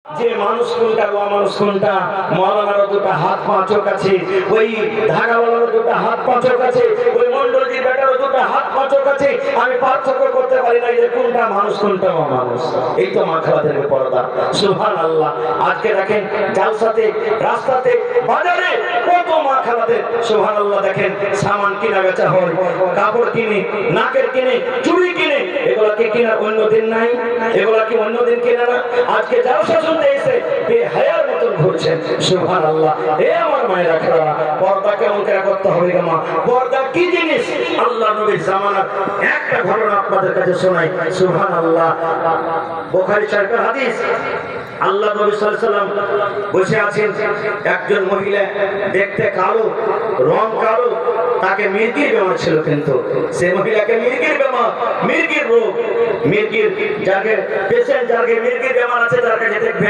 যে মানুষ কোনটা ও মানুষ কোনটা, মৌলানার দুটো হাত পা চোখ আছে, ওই ঢাকাওয়ালার দুটো হাত পা চোখ আছে, ওই মন্ডলজির বেটার দুটো হাত পা চোখ আছে, আমি পার্থক্য করতে পারি না যে কোনটা মানুষ কোনটা ও মানুষ। এই তো মাখালাতের পর্দা। সুবহানাল্লাহ। আজকে দেখেন জালসাতে, রাস্তাতে, বাজারে কত মাখালাতের সুবহানাল্লাহ। দেখেন সামান কিনা বেচা হয়, কাপড় কিনে, নাকের কিনে, চুড়ি কিনে, এগুলা কি কিনা অন্য দিন নাই? এগুলা কি অন্য দিন কিনা না? আজকে জালসা শুনতে এসে বেহায়ার মতন ঘুরছেন। সুবহানাল্লাহ। এ আমার মায়ের রাখা, পর্দা কেমন করে করতে হবে গো মা? পর্দা কি জিনিস? আল্লাহ নবীর জামানার একটা ঘটনা আপনাদের কাছে শোনাই। সুবহানাল্লাহ। বুখারী শরীফের হাদিস। আল্লাহ নবী সাল্লাল্লাহু আলাইহি সাল্লাম বসে আছেন, একজন মহিলা দেখতে কালো, রং কালো, তাকে মির্গির বেমার ছিল, কিন্তু সেই মহিলাকে মির্গির বেমার, মির্গির রোগ, মির্গির যাকে পেশেন্ট, যাকে মির্গির বেমার আছে তার কাছে দেখবেন